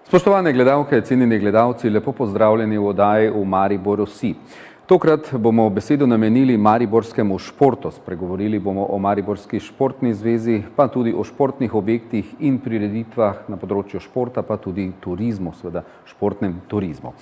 Spoštovane gledalke, cenjeni gledalci, lepo pozdravljeni v oddaji v Mariboru si. Tokrat bomo besedo namenili mariborskemu športu. Spregovorili bomo o Mariborski športni zvezi, pa tudi o športnih objektih in prireditvah na področju športa, pa tudi turizmu, seveda športnem turizmu.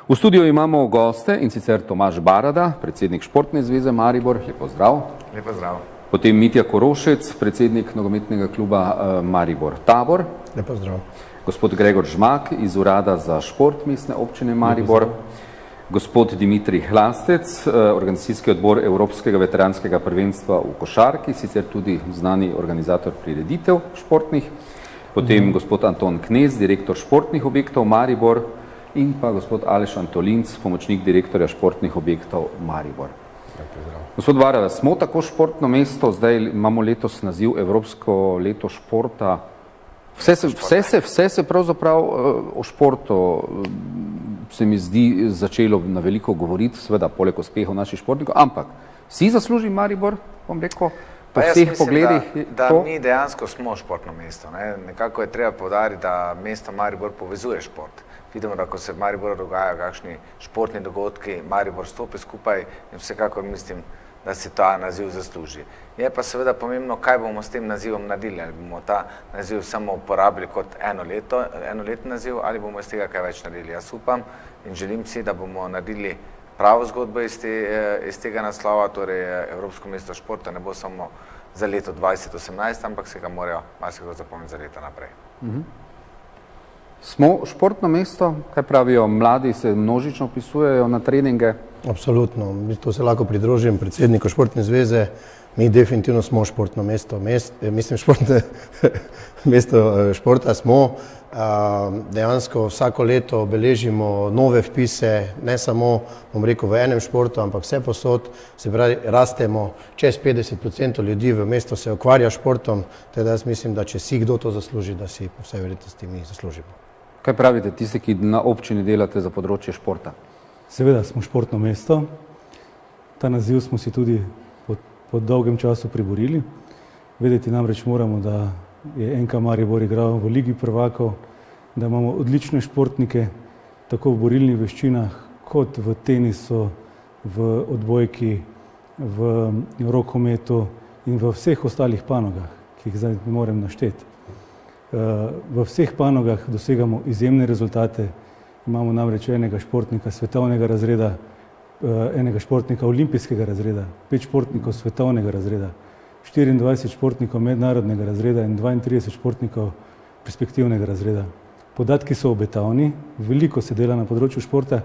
V studiu imamo goste, in sicer Tomaž Barada, predsednik Športne zveze Maribor. Lep pozdrav. Lep pozdrav. Potem Mitja Korošec, predsednik nogometnega kluba Maribor Tabor. Lep pozdrav. Gospod Gregor Žmak iz Urada za šport Mestne občine Maribor, gospod Dimitrij Hlastec, organizacijski odbor Evropskega veteranskega prvenstva v košarki, sicer tudi znani organizator prireditev športnih, potem gospod Anton Knez, direktor športnih objektov Maribor in pa gospod Aleš Antolinc, pomočnik direktorja športnih objektov Maribor. Gospod Barada, smo tako športno mesto, zdaj imamo letos naziv Evropsko leto športa. Vse se pravzaprav o športu se mi zdi začelo na veliko govoriti, seveda poleg uspehov naših športnikov, ampak si zasluži Maribor, bom rekel, po vseh pogledih? Da mi dejansko smo športno mesto. Nekako je treba poudariti, da mesto Maribor povezuje šport. Vidimo, da ko se v Mariboru dogajajo kakšni športni dogodki, Maribor stopi skupaj in vsekakor mislim, da si ta naziv zasluži. Je pa seveda pomembno, kaj bomo s tem nazivom naredili. Ali bomo ta naziv samo uporabili kot enoletni naziv ali bomo iz tega kaj več naredili. Jaz upam in želim si, da bomo naredili pravo zgodbo iz tega naslova, torej Evropsko mesto športa ne bo samo za leto 2018, ampak se ga morajo marsikdo zapomniti za leta naprej. Smo športno mesto, kaj pravijo, mladi se množično vpisujejo na treninge? Absolutno, to se lahko pridružim predsedniku Športne zveze, mi definitivno smo športno mesto, mesto športa smo, dejansko vsako leto beležimo nove vpise, ne samo, bom rekel, v enem športu, ampak vse posod, se pravi, rastemo, čez 50% ljudi v mestu se ukvarja športom, teda jaz mislim, da če si kdo to zasluži, da si po vsej verjetnosti mi zaslužimo. Kaj pravite tisti, ki na občini delate za področje športa? Seveda smo športno mesto. Ta naziv smo si tudi po dolgem času priborili. Vedeti namreč moramo, da je NK Maribor igral v Ligi prvakov, da imamo odlične športnike, tako v borilnih veščinah, kot v tenisu, v odbojki, v rokometu in v vseh ostalih panogah, ki jih zdaj ne morem našteti. V vseh panogah dosegamo izjemne rezultate. Imamo namreč enega športnika svetovnega razreda, enega športnika olimpijskega razreda, 5 športnikov svetovnega razreda, 24 športnikov mednarodnega razreda in 32 športnikov perspektivnega razreda. Podatki so obetavni, veliko se dela na področju športa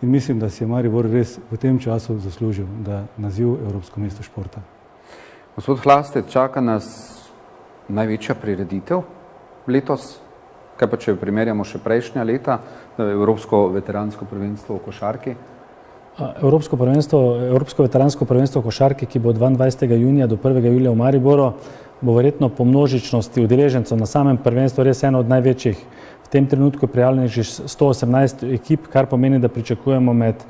in mislim, da si je Maribor res v tem času zaslužil, da naziv Evropsko mesto športa. Gospod Hlastec, čaka nas največja prireditev letos, kaj pa če primerjamo še prejšnja leta, Evropsko veteransko prvenstvo v košarki? Evropsko veteransko prvenstvo v košarki, ki bo 22. junija do 1. julija v Mariboru, bo verjetno po množičnosti udeležencev na samem prvenstvu res eno od največjih. V tem trenutku je prijavljenih že 118 ekip, kar pomeni, da pričakujemo med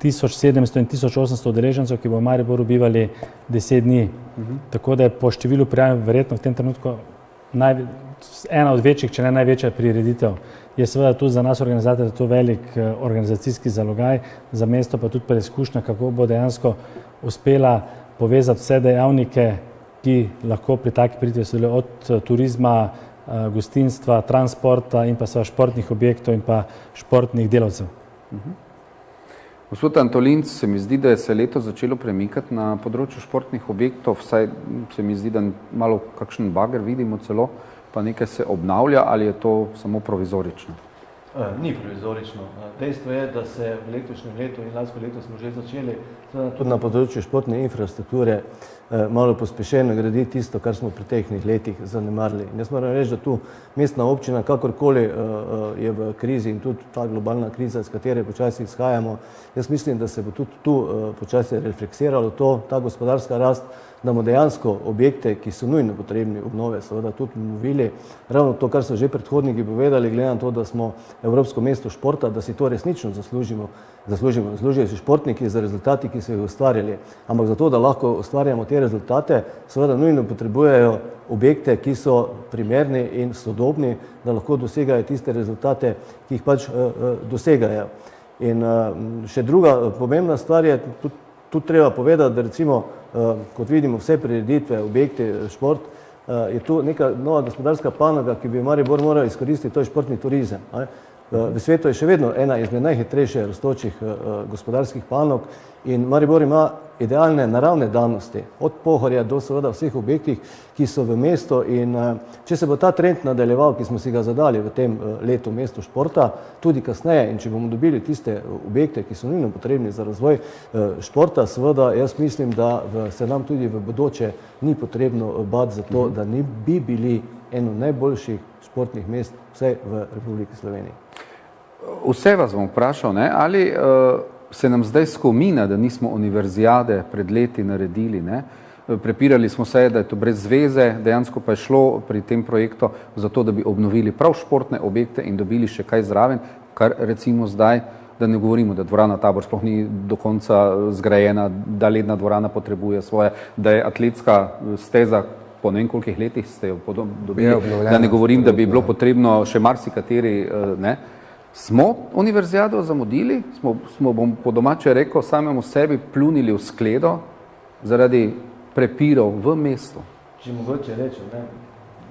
1700 in 1800 udeležencev, ki bo v Mariboru bivali 10 dni. Tako da je po številu prijav verjetno v tem trenutku ena od večjih, če ne največja prireditev. Je seveda tudi za nas organizatorja to velik organizacijski zalogaj, za mesto pa tudi preizkušnja, kako bo dejansko uspela povezati vse dejavnike, ki lahko pri taki prireditvi sodelujejo, od turizma, gostinstva, transporta in pa športnih objektov in pa športnih delavcev. Gospod Antolinc, se mi zdi, da je se leto začelo premikati na področju športnih objektov, vsaj se mi zdi, da malo kakšen bager vidimo celo, pa nekaj se obnavlja, ali je to samo provizorično? Ni provizorično. Dejstvo je, da se v letošnjem letu in lansko leto smo že začeli tudi na področju športne infrastrukture malo pospešeno graditi tisto, kar smo v preteklih letih zanemarili. In jaz moram reči, da tu mestna občina, kakorkoli je v krizi in tudi ta globalna kriza, iz katere počasi izhajamo, jaz mislim, da se bo tudi tu počasi refleksiralo ta gospodarska rast, da bomo dejansko objekte, ki so nujno potrebni obnove, seveda tudi obnovili. Ravno to, kar so že predhodniki povedali, glede na to, da smo Evropsko mesto športa, da si to resnično zaslužijo si športniki za rezultati, ki so jih ustvarjali. Ampak zato, da lahko ustvarjamo te rezultate, seveda nujno potrebujejo objekte, ki so primerni in sodobni, da lahko dosegajo tiste rezultate, ki jih pač dosegajo. In še druga pomembna stvar je, tudi treba povedati, da recimo, kot vidimo vse prireditve, objekti, šport, je tu neka nova gospodarska panoga, ki bi Maribor moral izkoristiti, to je športni turizem. V svetu je še vedno ena izmed najhitrejše rastočih gospodarskih panog in Maribor ima idealne naravne danosti, od Pohorja do seveda vseh objektih, ki so v mestu in če se bo ta trend nadaljeval, ki smo si ga zadali v tem letu mestu športa, tudi kasneje in če bomo dobili tiste objekte, ki so nujno potrebni za razvoj športa, seveda jaz mislim, da se nam tudi v bodoče ni potrebno bati za to, da ne bi bili eno najboljših športnih mest vsaj v Republiki Sloveniji. Vse vas bom vprašal, ne? Ali se nam zdaj skomina, da nismo univerzijade pred leti naredili, ne? Prepirali smo se, da je to brez zveze, dejansko pa je šlo pri tem projektu za to, da bi obnovili prav športne objekte in dobili še kaj zraven, kar recimo zdaj, da ne govorimo, da dvorana Tabor sploh ni do konca zgrajena, da ledna dvorana potrebuje svoje, da je atletska steza po ne vem kolikih letih ste jo dobili, da ne govorim, da bi bilo potrebno še marsikateri, ne. Smo univerzijado zamudili, smo bom po domače rekel, samemu sebi pljunili v skledo zaradi prepirov v mestu. Če mogoče rečem, ne,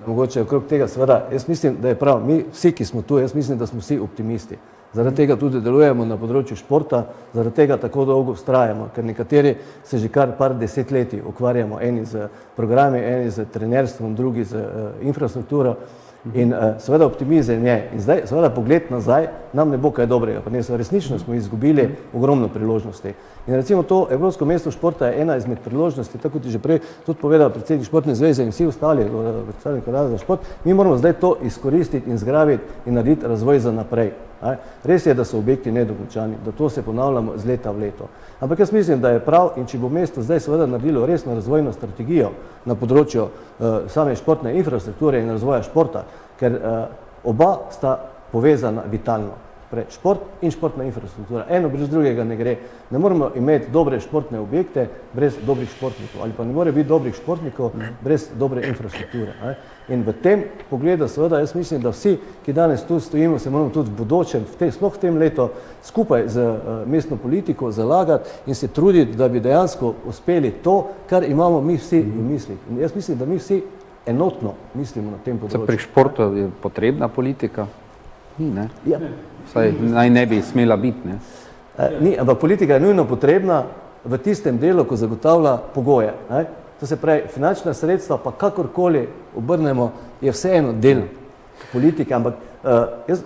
mogoče okrog tega seveda, jaz mislim, da je prav, mi vsi, ki smo tu, jaz mislim, da smo vsi optimisti. Zaradi tega tudi delujemo na področju športa, zaradi tega tako dolgo vztrajamo, ker nekateri se že kar par desetletij ukvarjamo, eni z programi, eni z trenerstvom, drugi z infrastrukturo. In seveda optimizem je. In zdaj, seveda pogled nazaj, nam ne bo kaj dobrega prinesel. Resnično smo izgubili ogromno priložnosti. In recimo to Evropsko mesto športa je ena izmed priložnosti, tako kot je že prej tudi povedal predsednik Športne zveze in vsi ostali, predstavniki Urada za šport, mi moramo zdaj to izkoristiti in zgraviti in narediti razvoj za naprej. Res je, da so objekti nedokončani, da to se ponavljamo z leta v leto. Ampak jaz mislim, da je prav in če bo mesto zdaj seveda naredilo resno razvojno strategijo na področju same športne infrastrukture in razvoja športa, ker oba sta povezana vitalno. Šport in športna infrastruktura. Eno brez drugega ne gre. Ne moramo imeti dobre športne objekte brez dobrih športnikov ali pa ne more biti dobrih športnikov brez dobre infrastrukture. In v tem pogledu seveda jaz mislim, da vsi, ki danes tu stojimo, se moramo tudi v bodočem, sploh v tem letu, skupaj z mestno politiko zalagati in se truditi, da bi dejansko uspeli to, kar imamo mi vsi v mislih. In jaz mislim, da mi vsi enotno mislimo na tem področju. Pri športu je potrebna politika? Ni, ne? Ja. Saj naj ne bi smela biti, ne? Ni, ampak politika je nujno potrebna v tistem delu, ko zagotavlja pogoje. To se pravi, finančna sredstva pa kakorkoli obrnemo, je vseeno del politike, ampak jaz,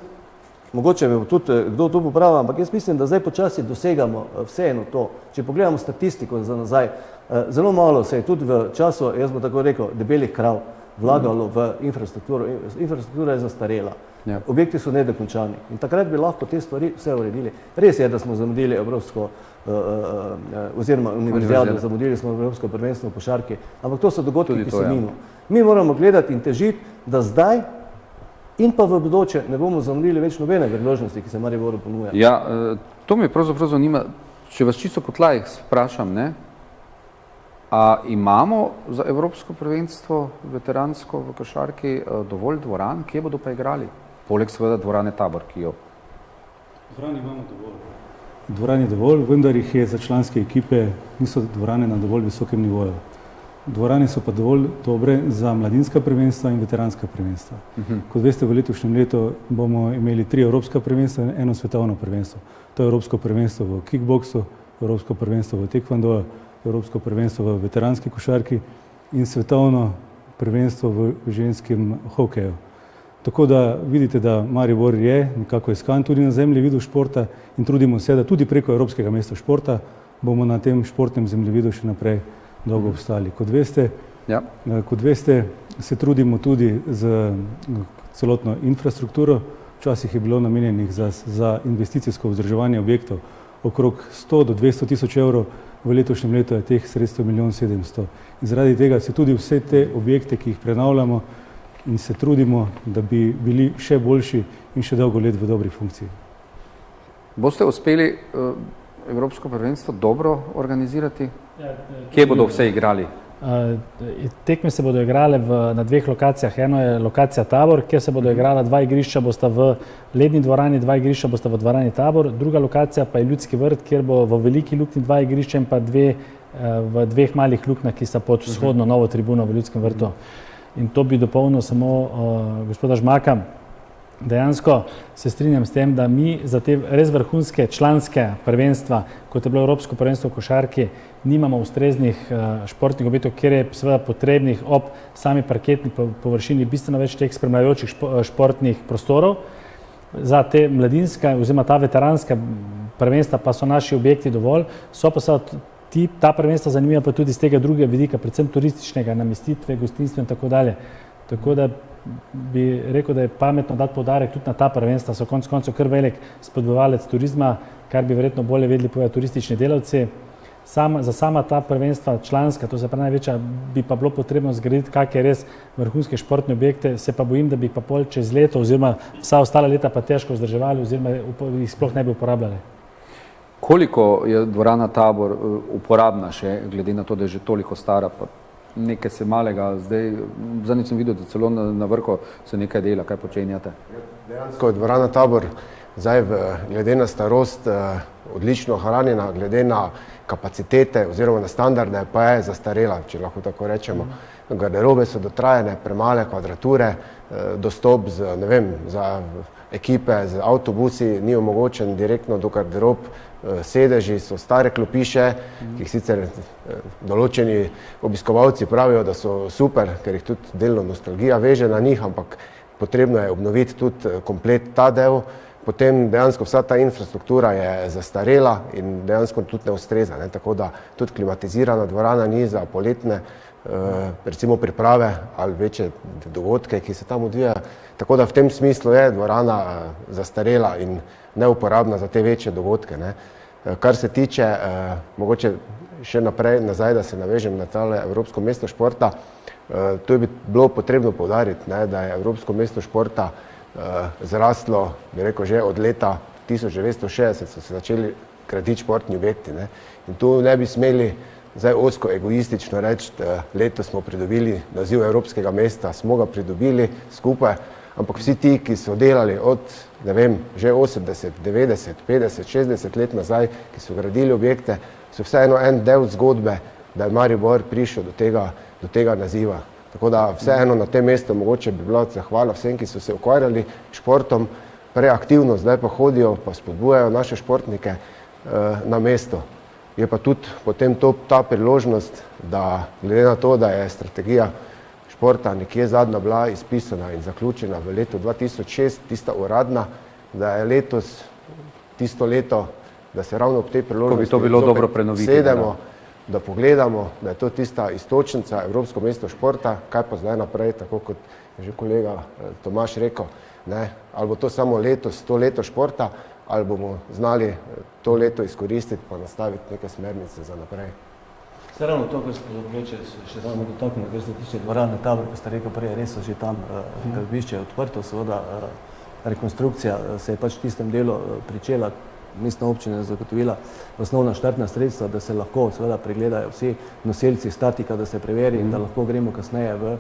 mogoče me bo tudi kdo tu popravil, ampak jaz mislim, da zdaj počasi dosegamo vseeno to. Če pogledamo statistiko za nazaj, zelo malo se je tudi v času, jaz bom tako rekel, debelih krav vlagalo v infrastrukturo. Infrastruktura je zastarela. Ja. Objekti so nedokončani in takrat bi lahko te stvari vse uredili. Res je, da smo zamudili Evropsko oziroma univerzijado, zamudili smo Evropsko prvenstvo v košarki, ampak to so dogodki, ki so mimo. Mi moramo gledati in težiti, da zdaj in pa v bodoče ne bomo zamudili več nobene priložnosti, ki se Mariboru ponuja. Ja, to me pravzaprav zanima, če vas čisto kot laik vprašam, ne? A imamo za Evropsko prvenstvo veteransko v košarki dovolj dvoran, kje bodo pa igrali? Poleg seveda dvorane Tabor, ki jo... Dvorani imamo dovolj. Dvorani dovolj, vendar jih je za članske ekipe, niso dvorane na dovolj visokem nivoju. Dvorane so pa dovolj dobre za mladinska prvenstva in veteranska prvenstva. Kot veste, v letošnjem letu bomo imeli 3 evropska prvenstva in 1 svetovno prvenstvo. To je Evropsko prvenstvo v kickboksu, Evropsko prvenstvo v tekvandoju, Evropsko prvenstvo v veteranski košarki in svetovno prvenstvo v ženskem hokeju. Tako da vidite, da Maribor je nekako iskan tudi na zemljevidu športa in trudimo se, da tudi preko Evropskega mesta športa bomo na tem športnem zemljevidu še naprej dolgo obstali. Kot veste, se trudimo tudi z celotno infrastrukturo. Včasih je bilo namenjenih za investicijsko vzdrževanje objektov okrog 100 do 200 tisoč evrov, v letošnjem letu je teh sredstev 1 700 000. In zaradi tega se tudi vse te objekte, ki jih prenavljamo, in se trudimo, da bi bili še boljši in še dolgo let v dobri funkciji. Boste uspeli Evropsko prvenstvo dobro organizirati? Kje bodo vse igrali? Tekme se bodo igrale na dveh lokacijah. Eno je lokacija Tabor, kjer se bodo igrala 2 igrišča, bosta v ledni dvorani, 2 igrišča bosta v dvorani Tabor. Druga lokacija pa je Ljudski vrt, kjer bo v veliki luknji 2 igrišča in pa v 2 malih luknjah, ki sta pod vzhodno novo tribuno v Ljudskem vrtu. In to bi dopolnil samo gospoda Žmaka. Dejansko se strinjam s tem, da mi za te res vrhunske članske prvenstva, kot je bilo Evropsko prvenstvo v košarki, nimamo ustreznih športnih objektov, kjer je seveda potrebnih ob sami parketni površini bistveno več teh spremljajočih športnih prostorov. Za te mladinska oziroma ta veteranska prvenstva pa so naši objekti dovolj, so pa seveda ta prvenstva zanimiva pa tudi z tega drugega vidika, predvsem turističnega, namestitve, gostinstva in tako dalje. Tako da bi rekel, da je pametno dati poudarek tudi na ta prvenstva, so konec koncev kar velik spodbujevalec turizma, kar bi verjetno bolje vedeli povedati turistični delavci. Za sama ta prvenstva članska, to se pravi največja, bi pa bilo potrebno zgraditi kakšne res vrhunske športne objekte, se pa bojim, da bi pa pol čez leto oziroma vsa ostala leta pa težko vzdrževali oziroma jih sploh ne bi uporabljali. Koliko je dvorana Tabor uporabna še, glede na to, da je že toliko stara, pa nekaj se malega, zadnjič sem videl, da celo na vrhu se nekaj dela, kaj počenjate? Dejansko je dvorana Tabor zdaj glede na starost odlično ohranjena, glede na kapacitete oziroma na standarde pa je zastarela, če lahko tako rečemo. Garderobe so dotrajane, premale kvadrature, dostop za ekipe z avtobusi ni omogočen direktno do garderob, sedeži so stare klopiše, ki jih sicer določeni obiskovalci pravijo, da so super, ker jih tudi delno nostalgija veže na njih, ampak potrebno je obnoviti tudi komplet ta del. Potem dejansko vsa ta infrastruktura je zastarela in dejansko tudi ne ustreza, tako da tudi klimatizirana dvorana ni za poletne recimo priprave ali večje dogodke, ki se tam odvijajo. Tako da v tem smislu je dvorana zastarela in neuporabna za te večje dogodke. Kar se tiče, mogoče še nazaj, da se navežem na tale Evropsko mesto športa, to bi bilo potrebno poudariti, da je Evropsko mesto športa zraslo, bi rekel, že od leta 1960 so se začeli graditi športni objekti. In tu ne bi smeli zdaj ozko egoistično reči, letos smo pridobili naziv Evropskega mesta, smo ga pridobili skupaj, ampak vsi ti, ki so delali od, že 80, 90, 50, 60 let nazaj, ki so gradili objekte, so vseeno en del zgodbe, da je Maribor prišel do tega naziva. Tako da vseeno na tem mestu mogoče bi bila zahvala vsem, ki so se ukvarjali športom preaktivno, zdaj pa hodijo, pa spodbujajo naše športnike na mesto. Je pa tudi potem ta priložnost, da glede na to, da je strategija športa nekje zadnja bila izpisana in zaključena v letu 2006, tista uradna, da je letos tisto leto, da se ravno ob tej priložnosti sedemo, da pogledamo, da je to tista istočnica Evropsko mesto športa, kaj pa zdaj naprej, tako kot je že kolega Tomaž rekel, ali bo to samo letos, to leto športa, ali bomo znali to leto izkoristiti pa nastaviti neke smernice za naprej. Se ravno to, kar ste vleče še ravno dotaknili, kar se tiče dvorane Tabor, ko ste rekel prej, res so že tam gradbišče odprto, seveda rekonstrukcija se je pač v tistem delu pričela, mestna občina je zagotovila osnovna štartna sredstva, da se lahko seveda pregledajo vsi nosilci statika, da se preveri in da lahko gremo kasneje v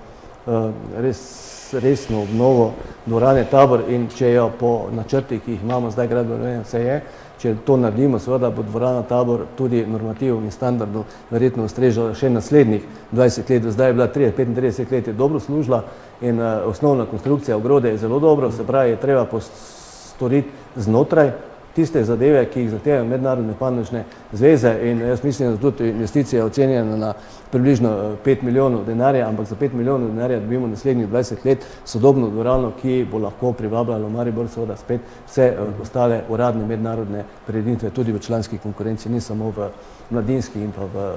resno obnovo dvorane Tabor in če jo po načrtih, ki jih imamo zdaj gradbeno, vse je, če to naredimo, seveda bo dvorana Tabor tudi normativom in standardu verjetno ustrežala še naslednjih 20 let, zdaj je bila 35 let je dobro služila in osnovna konstrukcija ogrode je zelo dobro, se pravi, je treba postoriti znotraj tiste zadeve, ki jih zahtevajo mednarodne panožne zveze in jaz mislim, da tudi investicija je ocenjena na približno 5 milijonov denarja, ampak za 5 milijonov denarja dobimo naslednjih 20 let sodobno dvorano, ki bo lahko privabljalo Maribor seveda spet vse ostale uradne mednarodne prireditve tudi v članski konkurenci, ni samo v mladinski in pa v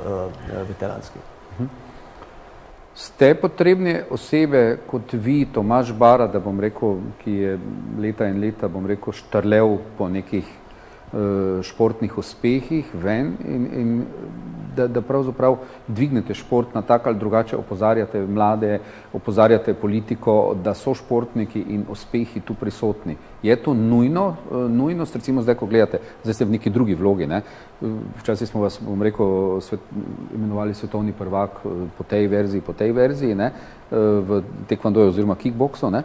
veteranski. Ste potrebne osebe kot vi, Tomaž Bara, da bom rekel, ki je leta in leta, bom rekel, štrlev po nekih športnih uspehih ven in da pravzaprav dvignete šport na tak ali drugače, opozarjate mlade, opozarjate politiko, da so športniki in uspehi tu prisotni. Je to nujnost, recimo zdaj, ko gledate, zdaj ste v neki drugi vlogi, ne? Včasih smo vas, bom rekel, imenovali svetovni prvak po tej verziji, ne? V tekvandoju oziroma kickboksu, ne?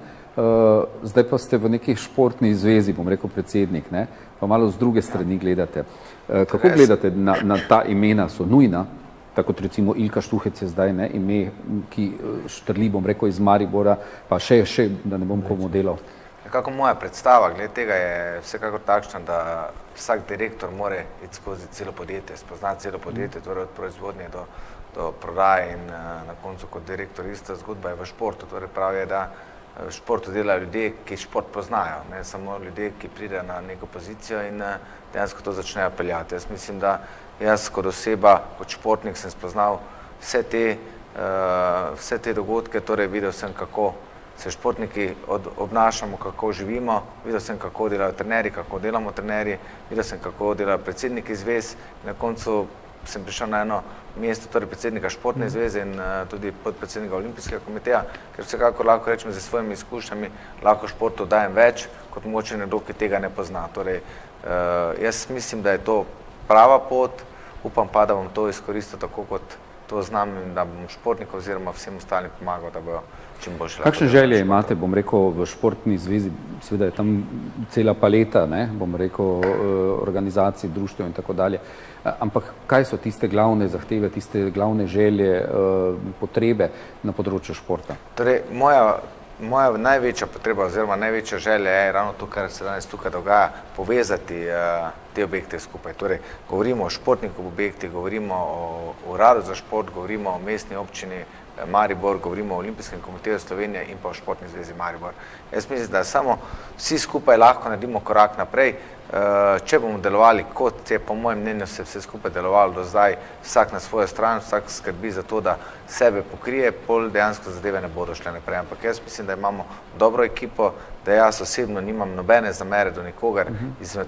Zdaj pa ste v neki športni zvezi, bom rekel, predsednik, ne? Pa malo z druge strani gledate. Kako gledate na ta imena, so nujna, tako kot recimo Ilka Štuhec je zdaj, ne, ime, ki štrli, bom rekel, iz Maribora, pa še, da ne bom komu delal. Nekako moja predstava glede tega je vsekakor takšna, da vsak direktor mora iti skozi celo podjetje, spoznati celo podjetje, torej od proizvodnje do prodaje in na koncu kot direktor ista zgodba je v športu, torej pravi je, da v športu delajo ljudje, ki šport poznajo, ne samo ljudje, ki pridejo na neko pozicijo in dejansko to začnejo peljati. Jaz mislim, da jaz kot oseba, kot športnik sem spoznal vse te dogodke, torej videl sem, kako se športniki obnašamo, kako živimo, videl sem, kako delajo trenerji, kako delamo trenerji, videl sem, kako delajo predsedniki zvez, na koncu sem prišel na eno mesto, torej predsednika športne zveze in tudi podpredsednika olimpijskega komiteja, ker vsekako lahko rečem, z svojimi izkušnjami lahko športu dajem več, kot mogoče nekdo, ki tega ne pozna. Torej, jaz mislim, da je to prava pot, upam pa, da bom to izkoristil tako, kot to znam in da bom športnikom oziroma vsem ostalim pomagal, da bojo čim boljše. Kakšne želje imate, bom rekel, v športni zvezi, seveda je tam cela paleta, ne, bom rekel, organizacij, društev in tako dalje, ampak kaj so tiste glavne zahteve, tiste glavne želje, potrebe na področju športa? Torej, moja največja potreba oziroma največja želja je ravno to, kar se danes tukaj dogaja, povezati te objekte skupaj. Torej, govorimo o športnikov objektih, govorimo o uradu za šport, govorimo o mestni občini Maribor, govorimo o Olimpijskem komiteju Slovenije in pa o Športni zvezi Maribor. Jaz mislim, da samo vsi skupaj lahko naredimo korak naprej. Če bomo delovali, kot je po mojem mnenju se vse skupaj delovalo do zdaj, vsak na svojo stran, vsak skrbi za to, da sebe pokrije, pol dejansko zadeve ne bodo šle naprej. Ampak jaz mislim, da imamo dobro ekipo, da jaz osebno nimam nobene zamere do nikogar izmed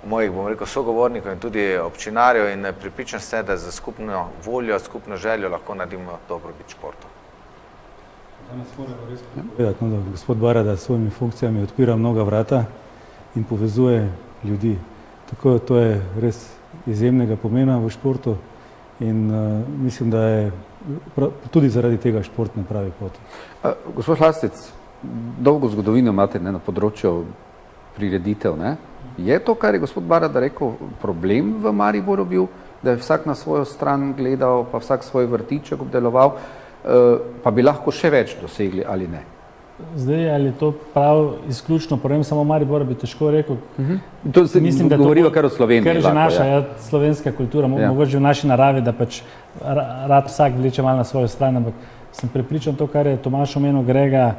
mojih, bom rekel, sogovornikov in tudi občinarjev in pripričan se, da za skupno voljo, skupno željo lahko naredimo dobrobit športu. Danes moramo res povedati, da gospod Barada s svojimi funkcijami odpira mnoga vrata in povezuje ljudi. Tako to je res izjemnega pomena v športu in mislim, da je tudi zaradi tega šport na pravi poti. Gospod Hlastec, dolgo zgodovino imate na področju prireditev, ne? Je to, kar je gospod Barada rekel, problem v Mariboru bil, da je vsak na svojo stran gledal, pa vsak svoj vrtiček obdeloval, pa bi lahko še več dosegli ali ne? Zdaj, ali to prav izključno problem samo Maribora, bi težko rekel. To se govorijo kar o Sloveniji. Ker je že naša slovenska kultura, mogoče v naši naravi, da pač rad vsak vleče malo na svojo stran, ampak sem prepričan to, kar je Tomaž omenil, Grega,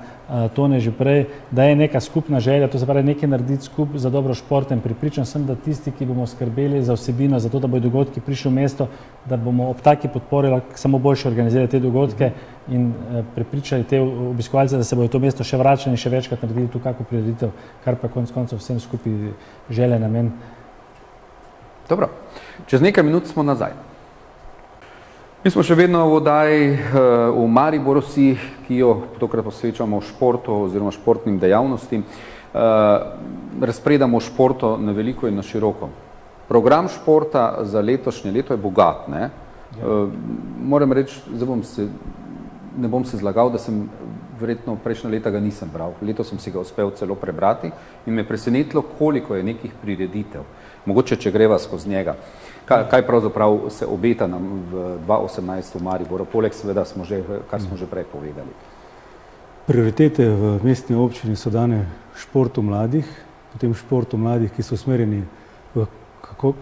Tone že prej, da je neka skupna želja, to se pravi nekaj narediti skupaj za dobro športa in prepričan sem, da tisti, ki bomo skrbeli za vsebino, za to, da bodo dogodki prišli v mesto, da bomo ob taki podpori samo boljše organizirali te dogodke in prepričali te obiskovalce, da se bodo to mesto še vračali in še večkrat naredili tu kako prireditev, kar pa konec koncev vsem skupaj želja namen. Dobro, čez nekaj minut smo nazaj. Mi smo še vedno v oddaji v Mariboru, ki jo tokrat posvečamo športu oziroma športnim dejavnostim. Razpredamo športo na veliko in na široko. Program športa za letošnje leto je bogat, ne? Moram reči, ne bom se zlagal, da sem verjetno prejšnja leta ga nisem bral. Leto sem si ga uspel celo prebrati in me presenetilo, koliko je nekih prireditev. Mogoče, če greva skozi njega. Kaj pravzaprav se obeta nam v 2018 v Mariboru, poleg seveda, kar smo že prej povedali? Prioritete v mestni občini so dane športu mladih, potem športu mladih, ki so usmerjeni v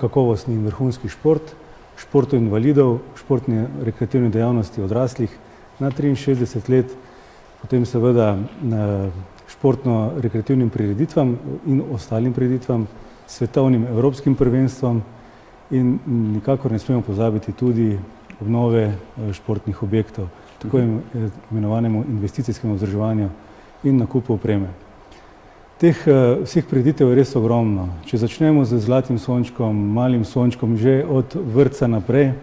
kakovostni in vrhunski šport, športu invalidov, športne rekreativne dejavnosti odraslih na 63 let, potem seveda športno-rekreativnim prireditvam in ostalim prireditvam, svetovnim evropskim prvenstvom in nikakor ne smemo pozabiti tudi obnove športnih objektov, tako imenovanemu investicijskemu vzdrževanju in nakupu opreme. Teh vseh prireditev je res ogromno. Če začnemo z Zlatim sončkom, Malim sončkom, že od vrtca naprej,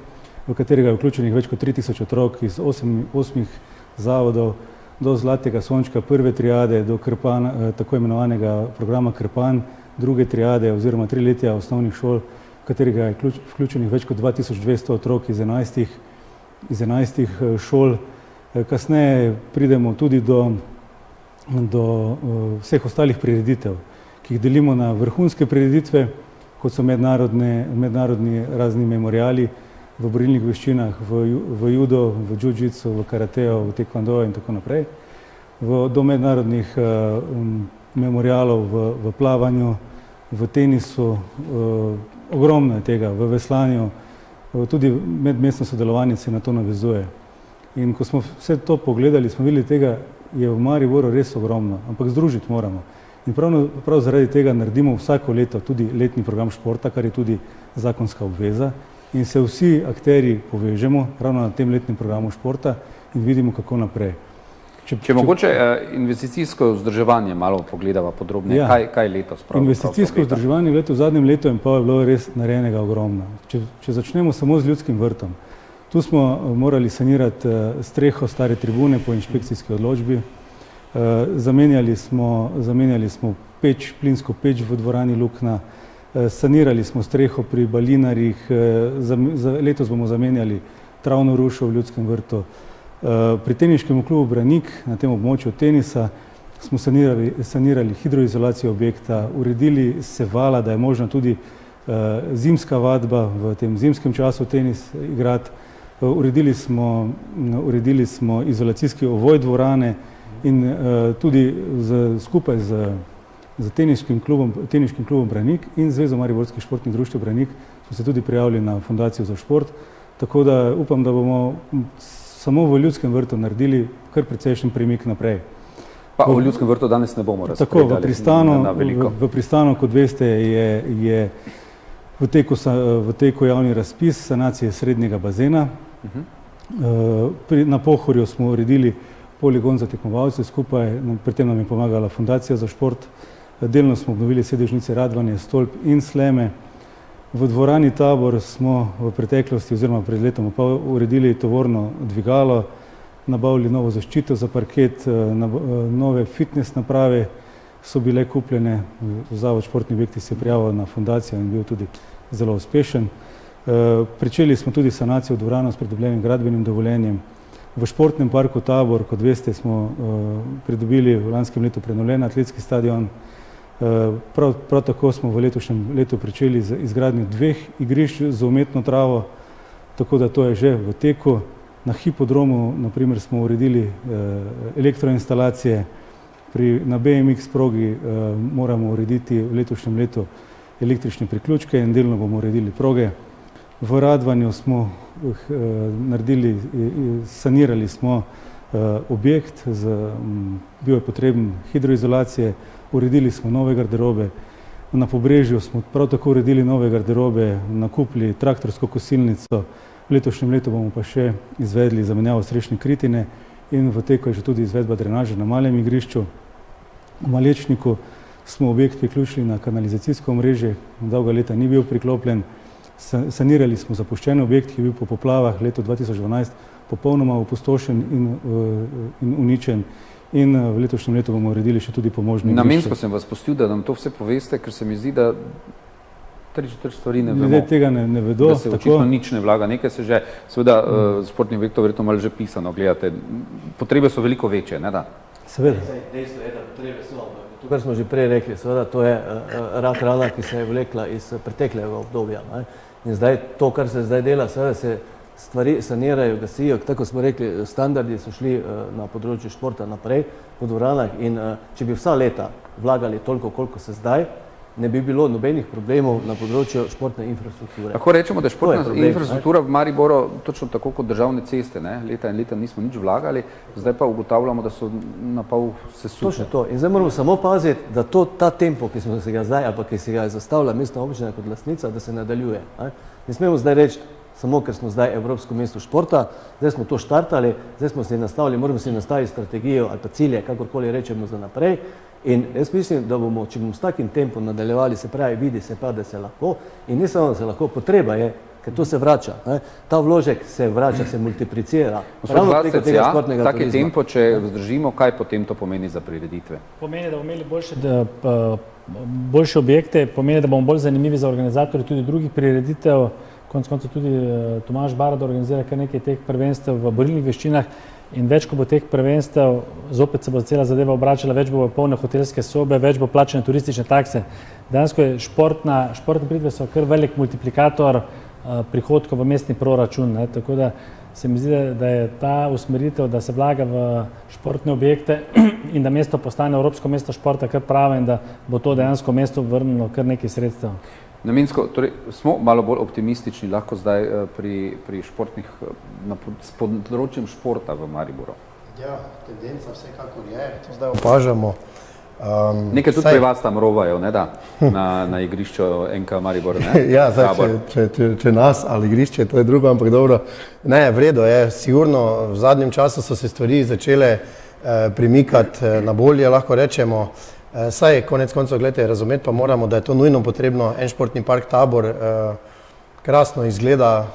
v katerega je vključenih več kot 3000 otrok iz 8 zavodov, do Zlatega sončka prve triade, do tako imenovanega programa Krpan druge triade oziroma 3 letja osnovnih šol, v katerega je vključenih več kot 2200 otrok iz 11 šol. Kasneje pridemo tudi do vseh ostalih prireditev, ki jih delimo na vrhunske prireditve, kot so mednarodni razni memoriali v borilnih veščinah, v judo, v jiu-jitsu, v karateju, v taekwondoju in tako naprej, do mednarodnih memorialov v plavanju, v tenisu, ogromno je tega, v veslanju, tudi medmestno sodelovanje se na to navezuje. In ko smo vse to pogledali, smo videli, tega je v Mariboru res ogromno, ampak združiti moramo. In prav zaradi tega naredimo vsako leto tudi letni program športa, kar je tudi zakonska obveza, in se vsi akterji povežemo ravno na tem letnem programu športa in vidimo, kako naprej. Če mogoče investicijsko vzdrževanje malo pogledava podrobneje, Ja. kaj letos prav? Investicijsko vzdrževanje v zadnjem letu in pol je bilo res narejenega ogromno. Če začnemo samo z Ljudskim vrtom, tu smo morali sanirati streho stare tribune po inšpekcijski odločbi, zamenjali smo peč, plinsko peč v dvorani Lukna, sanirali smo streho pri balinarjih, letos bomo zamenjali travno rušo v Ljudskem vrtu. Pri teniškem klubu Branik na tem območju tenisa smo sanirali hidroizolacijo objekta, uredili sevala, da je možno tudi zimska vadba v tem zimskem času tenis igrati, uredili smo izolacijski ovoj dvorane in tudi skupaj z teniškim klubom Branik in Zvezo mariborskih športnih društev Branik smo se tudi prijavili na Fundacijo za šport, tako da upam, da bomo samo v Ljudskem vrtu naredili kar precejšen premik naprej. Pa v Ljudskem vrtu danes ne bomo razpredali. Tako, v Pristanu, kot veste, je v teku javni razpis sanacije srednjega bazena. Na Pohorju smo uredili poligon za tekmovalce skupaj, pri tem nam je pomagala Fundacija za šport. Delno smo obnovili sedežnice Radvanje, Stolp in Sleme. V dvorani Tabor smo v preteklosti oziroma pred letom pa uredili tovorno dvigalo, nabavili novo zaščito za parket, nove fitness naprave so bile kupljene, Zavod športni objekti se je prijavil na fundacijo in bil tudi zelo uspešen. Pričeli smo tudi sanacijo dvorano s pridobljenim gradbenim dovoljenjem. V športnem parku Tabor, kot veste, smo pridobili v lanskem letu prenovljen atletski stadion. Prav tako smo v letošnjem letu pričeli z izgradnjo 2 igrišč z umetno travo, tako da to je že v teku. Na hipodromu, na primer, smo uredili elektroinstalacije, na BMX progi moramo urediti v letošnjem letu električne priključke in delno bomo uredili proge. V Radvanju smo sanirali smo objekt, bil je potreben hidroizolacije, uredili smo nove garderobe, na Pobrežju smo prav tako uredili nove garderobe, nakupili traktorsko kosilnico, v letošnjem letu bomo pa še izvedli zamenjavo strešne kritine in v teku je že tudi izvedba drenaže na malem igrišču. V Malečniku smo objekt priključili na kanalizacijsko omrežje, dolga leta ni bil priklopljen, sanirali smo zapuščen objekt, ki je bil po poplavah leto 2012 popolnoma opustošen in uničen. In v letošnjem letu bomo uredili še tudi pomožne igrišče. Namensko sem vas pustil, da nam to vse poveste, ker se mi zdi, da 3/4 stvari ne vemo. Ljudje tega ne vedo. Da se očitno nič ne vlaga. Nekaj se že, seveda, športnih objektov verjetno malo že pisano gledate. Potrebe so veliko večje, ne da? Seveda. Dejstvo je, da potrebe so, to, kar smo že prej rekli, seveda, to je rak rana, ki se je vlekla iz preteklega obdobja. In zdaj to, kar se zdaj dela, seveda se stvari sanirajo, gasijo, tako smo rekli, standardi so šli na področju športa naprej po dvoranah in če bi vsa leta vlagali toliko, koliko se zdaj, ne bi bilo nobenih problemov na področju športne infrastrukture. Lahko rečemo, da je športna infrastruktura v Mariboru točno tako kot državne ceste, ne? Leta in leta nismo nič vlagali, zdaj pa ugotavljamo, da so na pol sesute. Točno to. In zdaj moramo samo paziti, da ta tempo, ki smo se ga zdaj, ali pa ki se ga je zastavila mestna občina kot lastnica, da se nadaljuje. Ne smemo zdaj reči, samo ker smo zdaj Evropsko mesto športa, zdaj smo to štartali, zdaj smo si nastavili, moramo si nastaviti strategijo ali pa cilje, kakorkoli rečemo za naprej. In jaz mislim, da bomo, če bomo s takim tempom nadaljevali, se pravi, vidi se pa, da se lahko in ne samo, da se lahko, potreba je, ker to se vrača. Ne? Ta vložek se vrača, se multiplicira. Gospod Glasec, ja, taki tempo, če vzdržimo, kaj potem to pomeni za prireditve? Pomeni, da bomo imeli boljše objekte, pomeni, da bomo bolj zanimivi za organizatorje tudi drugih prireditev. Konec koncev tudi Tomaž Barada organizira kar nekaj teh prvenstev v borilnih veščinah in več, ko bo teh prvenstev, zopet se bo cela zadeva obračala, več bo polne hotelske sobe, več bo plačene turistične takse. Dejansko je športne prireditve so kar velik multiplikator prihodkov v mestni proračun, ne? Tako da se mi zdi, da je ta usmeritev, da se vlaga v športne objekte in da mesto postane evropsko mesto športa kar prava in da bo to dejansko mesto vrnilo kar nekaj sredstev. Namensko, torej smo malo bolj optimistični lahko zdaj pri športnih, s področjem športa v Mariboru. Ja, tendenca vsekakor je, to zdaj opažamo. Nekaj tudi pri vas tam rovajo, ne da, na igrišču NK Maribor, ne? Ja, zdaj, če nas ali igrišče, to je drugo, ampak dobro. Ne, v redu je, sigurno v zadnjem času so se stvari začele premikati na bolje, lahko rečemo. Saj, konec koncev, gledajte, razumeti pa moramo, da je to nujno potrebno. En športni park Tabor krasno izgleda,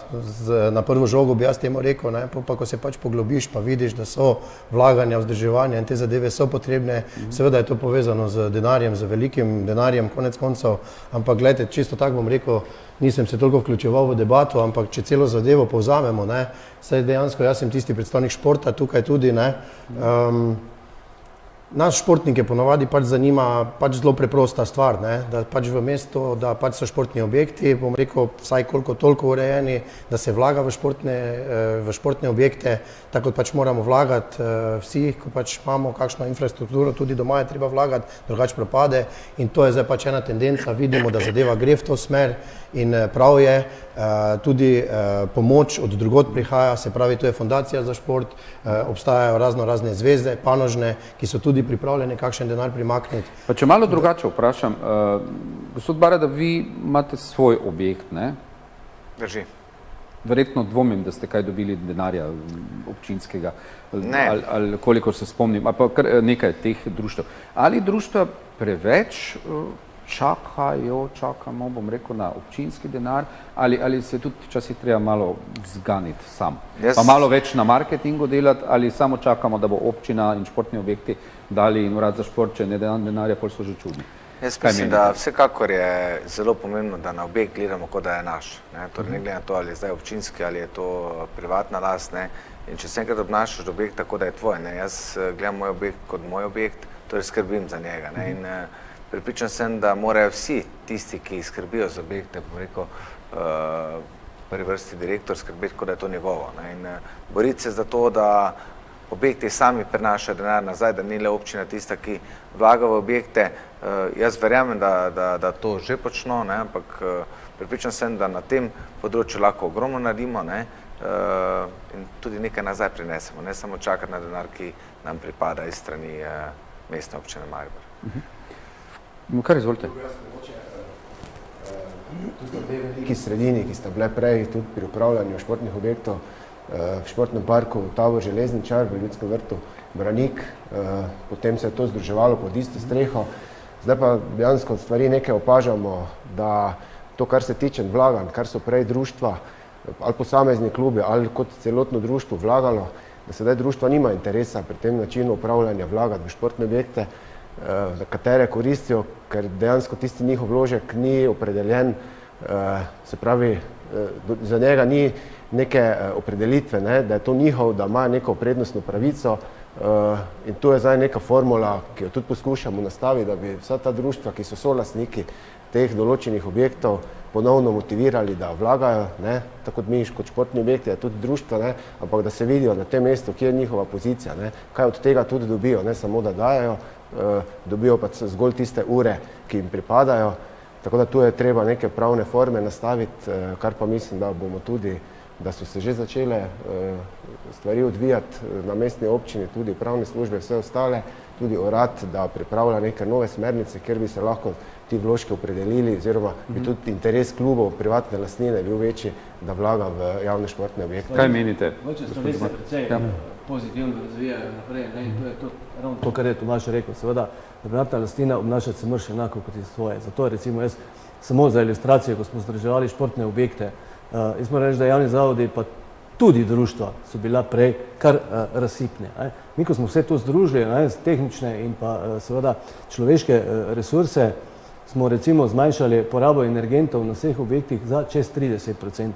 na prvo žogo bi jaz temu rekel, ne? Pa ko se pač poglobiš, pa vidiš, da so vlaganja, vzdrževanja in te zadeve so potrebne. Seveda je to povezano z denarjem, z velikim denarjem, konec koncev, ampak gledajte, čisto tako bom rekel, nisem se toliko vključeval v debato, ampak če celo zadevo povzamemo, ne? Saj dejansko jaz sem tisti predstavnik športa tukaj tudi, ne? Naš športnike ponovadi pač zanima pač zelo preprosta stvar, ne? Da pač v mestu, da pač so športni objekti, bom rekel, vsaj koliko toliko urejeni, da se vlaga v športne objekte, tako kot pač moramo vlagati vsi, ko pač imamo kakšno infrastrukturo, tudi doma je treba vlagati, drugače propade in to je zdaj pač ena tendenca, vidimo, da zadeva gre v to smer in prav je, tudi pomoč od drugod prihaja, se pravi, to je fundacija za šport, obstajajo razne zveze, panožne, ki so tudi pripravljene kakšen denar primakniti. Pa če malo drugače vprašam, gospod Barada, vi imate svoj objekt, ne? Drži. Verjetno dvomim, da ste kaj dobili denarja občinskega, Ne. ali koliko se spomnim, ali pa kar nekaj teh društev. Ali društva preveč čakamo, bom rekel, na občinski denar, ali se tudi včasih treba malo zganiti sam? Pa malo več na marketingu delati, ali samo čakamo, da bo občina in športni objekti dali in urad za šport, če ne dan denarja, pol so že čudni? Jaz mislim, da vsekakor je zelo pomembno, da na objekt gledamo, kot da je naš. Torej, ne glede na to, ali je zdaj občinski, ali je to privatna last, ne. In če se enkrat obnašaš do objekta, tako da je tvoj, ne. Jaz gledam moj objekt kot moj objekt, torej skrbim za njega, ne. In prepričan sem, da morajo vsi tisti, ki skrbijo za objekte, bom rekel, prvi vrsti direktor skrbeti, kot da je to njegovo, ne. In boriti se za to, da objekti sami prenašajo denar nazaj, da ni le občina tista, ki vlaga v objekte. Jaz verjamem, da to že počno, ne, ampak prepričan sem, da na tem področju lahko ogromno naredimo, ne, in tudi nekaj nazaj prinesemo, ne samo čakati na denar, ki nam pripada iz strani mestne občine Maribor. Kar izvolite. Tu sta dve veliki sredini, ki sta bile prej tudi pri upravljanju športnih objektov v športnem parku Tabor Železničar, v Ljudskem vrtu Branik, potem se je to združevalo pod isto streho. Zdaj pa dejansko stvari nekaj opažamo, da to, kar se tiče vlaganj, kar so prej društva ali posamezni klubi ali kot celotno društvo vlagalo, da sedaj društva nima interesa pri tem načinu upravljanja vlagati v športne objekte, katere koristijo, ker dejansko tisti njihov vložek ni opredeljen, se pravi, za njega ni neke opredelitve, ne, da je to njihov, da ima neko prednostno pravico, in to je zdaj neka formula, ki jo tudi poskušamo nastaviti, da bi vsa ta društva, ki so solastniki teh določenih objektov, ponovno motivirali, da vlagajo, ne, tako kot mi kot športni objekti, je tudi društva, ne, ampak da se vidijo na tem mestu, kje je njihova pozicija, ne, kaj od tega tudi dobijo, ne samo da dajo, dobijo pa zgolj tiste ure, ki jim pripadajo, tako da tu je treba neke pravne forme nastaviti, kar pa mislim, da bomo tudi, da so se že začele stvari odvijati na mestni občini, tudi pravne službe, vse ostale, tudi urad, da pripravlja neke nove smernice, kjer bi se lahko ti vložki opredelili, oziroma bi tudi interes klubov, privatne lastnine bil večji, da vlaga v javne športne objekte. Kaj menite? Mogoče stvari se precej pozitivno razvijajo naprej, ne, in to je ravno to, kar je Tomaž rekel. Seveda, privatna lastnina obnašati se moraš enako kot iz svoje. Zato recimo jaz samo za ilustracijo, ko smo združevali športne objekte Jaz moram reči, da javni zavodi pa tudi društva so bila prej kar razsipne. Mi, ko smo vse to združili, tehnične in pa seveda človeške resurse, smo recimo zmanjšali porabo energentov na vseh objektih za čez 30%,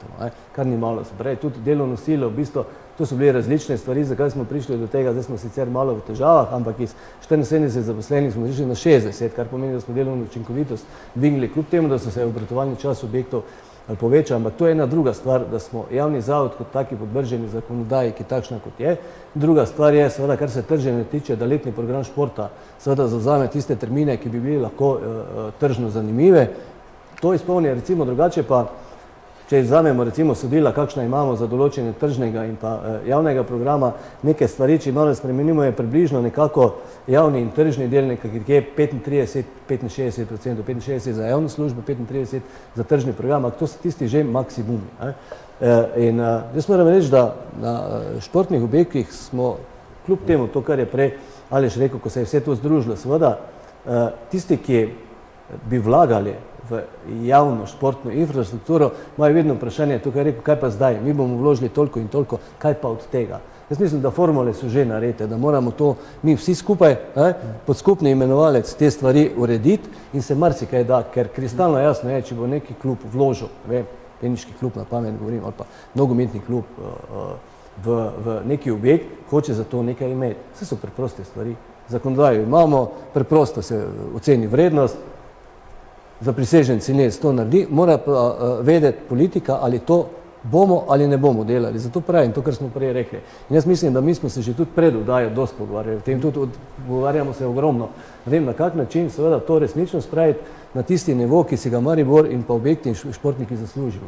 kar ni malo. Se pravi, tudi delovno silo, v bistvu, to so bile različne stvari, zakaj smo prišli do tega, zdaj smo sicer malo v težavah, ampak iz 74 zaposlenih smo prišli na 60, kar pomeni, da smo delovno učinkovitost dvignili, kljub temu, da so se obratovalni čas objektov povečali, ampak to je ena druga stvar, da smo javni zavod kot taki podvrženi zakonodaji, ki takšna kot je. Druga stvar je, seveda, kar se trženja tiče, da letni program športa seveda zavzame tiste termine, ki bi bili lahko tržno zanimive. To izpolni, recimo drugače pa, če vzamemo recimo sodila, kakšna imamo za določenje tržnega in pa javnega programa, neke stvari, če malo spremenimo, je približno nekako javni in tržni del nekje 65% za javno službo, 35% za tržni program, ampak to so tisti že maksimumi. In jaz moram reči, da na športnih objektih smo, kljub temu to, kar je prej Aleš rekel, ko se je vse to združilo, seveda tisti, ki bi vlagali v javno športno infrastrukturo, imajo vedno vprašanje, tukaj je rekel, kaj pa zdaj, mi bomo vložili toliko in toliko, kaj pa od tega. Jaz mislim, da formule so že narejene, da moramo to mi vsi skupaj pod skupni imenovalec te stvari urediti in se marsikaj da, ker kristalno jasno je, če bo neki klub vložil, teniški klub na pamet govorim, ali pa nogometni klub v neki objekt, hoče za to nekaj imeti. Vse so preproste stvari. Zakonodajo imamo, preprosto se oceni vrednost, zapriseženci les to naredi, mora pa vedeti politika, ali to bomo ali ne bomo delali. Zato pravim to, kar smo prej rekli. In jaz mislim, da mi smo se že tudi pred vdajo dosti pogovarjali, v tem tudi pogovarjamo se ogromno. Ne vem, na kak način seveda to resnično spraviti na tisti nivo, ki si ga Maribor in pa objekti in športniki zaslužimo.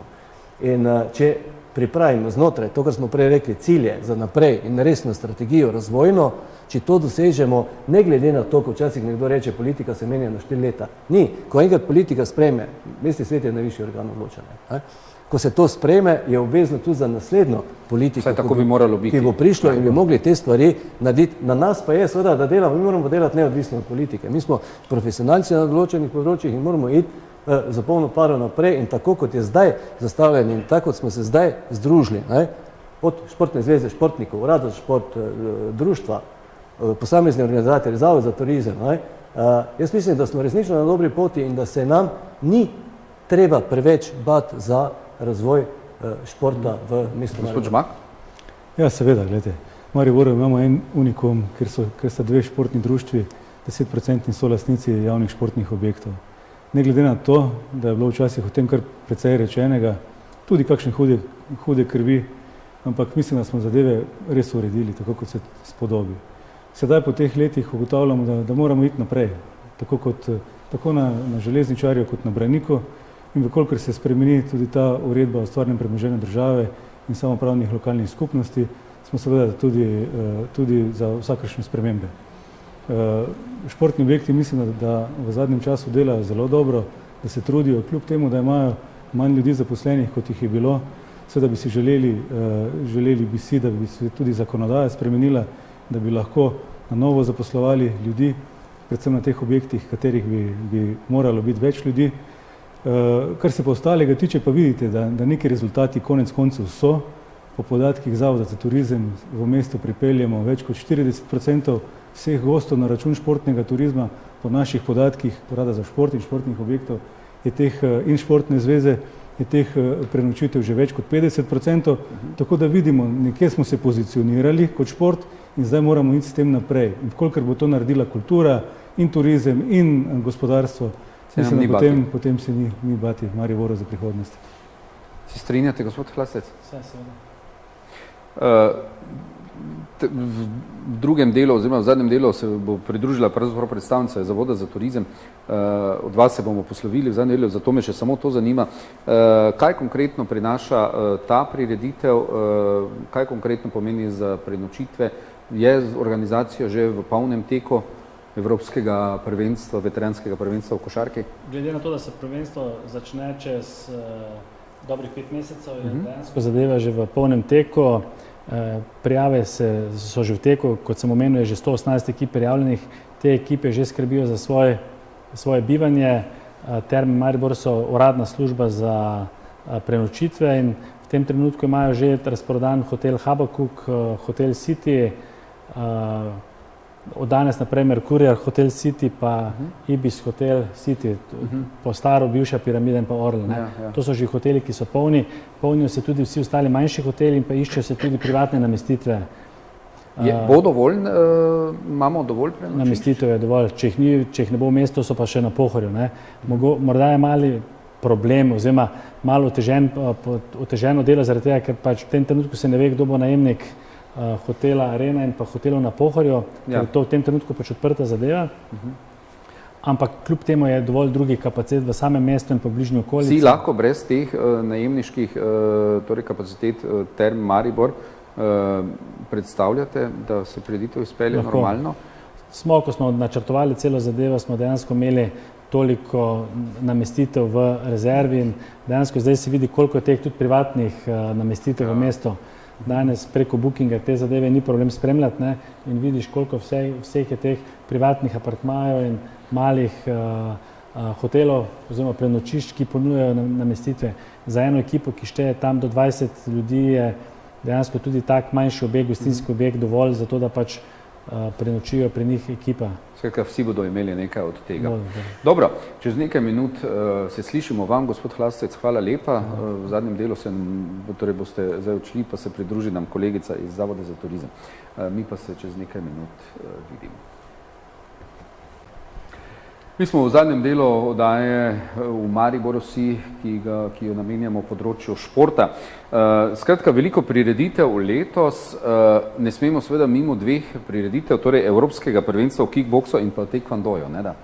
In če pripravimo znotraj, to, kar smo prej rekli, cilje za naprej in resno strategijo razvojno, če to dosežemo, ne glede na to, ko včasih nekdo reče, politika se menja na 4 leta. Ni. Ko enkrat politika sprejme, mestni svet je najvišji organ odločanja. Ko se to sprejme, je obvezno tudi za naslednjo politiko, ki bo prišlo in bi mogli te stvari narediti. Na nas pa je seveda, da delamo, mi moramo delati neodvisno od politike. Mi smo profesionalci na določenih področjih in moramo iti za polno paro naprej in tako, kot je zdaj zastavljeno in tako, kot smo se zdaj združili, od Športne zveze športnikov, Urada za šport, društva, posamezni organizatorji, Zavod za turizem. Jaz mislim, da smo resnično na dobri poti in da se nam ni treba preveč bati za razvoj športa v mestu Maribor. Gospod Žmak? Ja, seveda, gledajte. V Mariboru imamo en unikum, ker sta dve športni društvi, 10% solastnici javnih športnih objektov. Ne glede na to, da je bilo včasih o tem kar precej rečenega, tudi kakšne hude krvi, ampak mislim, da smo zadeve res uredili, tako kot se spodobi. Sedaj po teh letih ugotavljamo, da moramo iti naprej, tako na železničarju kot na braniku in vkolikor se spremeni tudi ta uredba o stvarnem premoženju države in samoupravnih lokalnih skupnosti, smo seveda tudi za vsakršne spremembe. Športni objekti mislim, da v zadnjem času delajo zelo dobro, da se trudijo, kljub temu, da imajo manj ljudi zaposlenih, kot jih je bilo. Seveda bi si želeli bi si, da bi se tudi zakonodaja spremenila, da bi lahko na novo zaposlovali ljudi, predvsem na teh objektih, katerih bi moralo biti več ljudi. Kar se pa ostalega tiče, pa vidite, da neki rezultati konec koncev so. Po podatkih Zavoda za turizem v mestu pripeljemo več kot 40% vseh gostov na račun športnega turizma. Po naših podatkih Urada za šport in športnih objektov in Športne zveze je teh prenočitev že več kot 50%, tako da vidimo, nekje smo se pozicionirali kot šport in zdaj moramo iti s tem naprej. In kolikor bo to naredila kultura in turizem in gospodarstvo, mislim, da potem se ni bati v Mariboru za prihodnost. Se strinjate, gospod Hlastec? Vse, seveda. V drugem delu, oziroma v zadnjem delu se bo pridružila pravzaprav predstavnica Zavoda za turizem. Od vas se bomo poslovili v zadnjem delu, zato me še samo to zanima. Kaj konkretno prinaša ta prireditev, kaj konkretno pomeni za prenočitve? Je organizacija že v polnem teku Evropskega prvenstva, veteranskega prvenstva v košarki? Glede na to, da se prvenstvo začne čez dobrih 5 mesecev, je dejansko zadeva že v polnem teku. Prijave so že v teku, kot sem omenil, je že 118 ekip prijavljenih. Te ekipe že skrbijo za svoje bivanje. Terme Maribor so uradna služba za prenočitve in v tem trenutku imajo že razprodan hotel Habakuk, hotel City, od danes naprej Mercurial Hotel City pa Ibis Hotel City, po staro bivša piramida in pa Orl. To so že hoteli, ki so polni. Polnijo se tudi vsi ostali manjši hoteli in pa iščejo se tudi privatne namestitve. Bo dovolj, imamo dovolj prenočišč? Namestitev je dovolj. Če jih ne bo v mestu, so pa še na Pohorju. Morda je mali problem oziroma malo oteženo delo zaradi tega, ker pač v tem trenutku se ne ve, kdo bo najemnik hotela Arena in pa hotelov na Pohorju, ker je to v tem trenutku pač odprta zadeva. Ampak kljub temu je dovolj drugih kapacitet v samem mestu in pa bližnji okolici. Si lahko brez teh najemniških torej kapacitet Term Maribor predstavljate, da se prireditev izpelje normalno? Smo, ko smo načrtovali celo zadevo, smo dejansko imeli toliko namestitev v rezervi in dejansko zdaj se vidi, koliko je teh tudi privatnih namestitev v mestu. Danes preko bookinga te zadeve ni problem spremljati in vidiš, koliko vseh je teh privatnih apartmajev in malih hotelov oziroma prenočišč, ki ponujajo namestitve. Za eno ekipo, ki šteje tam do 20 ljudi, je dejansko tudi tak manjši objekt, gostinski objekt dovolj za to, da pač prenočijo pri njih ekipa. Skratka, vsi bodo imeli nekaj od tega. Dobro, čez nekaj minut se slišimo vam, gospod Hlastec, hvala lepa. V zadnjem delu torej boste zdaj odšli, pa se pridruži nam kolegica iz Zavoda za turizem. Mi pa se čez nekaj minut vidimo. Mi smo v zadnjem delu oddaje v Mariboru vsi, ki jo namenjamo področju športa. Skratka, veliko prireditev letos, ne smemo seveda mimo dveh prireditev, torej Evropskega prvenstva v kickboksu in pa taekwondoju, ne da?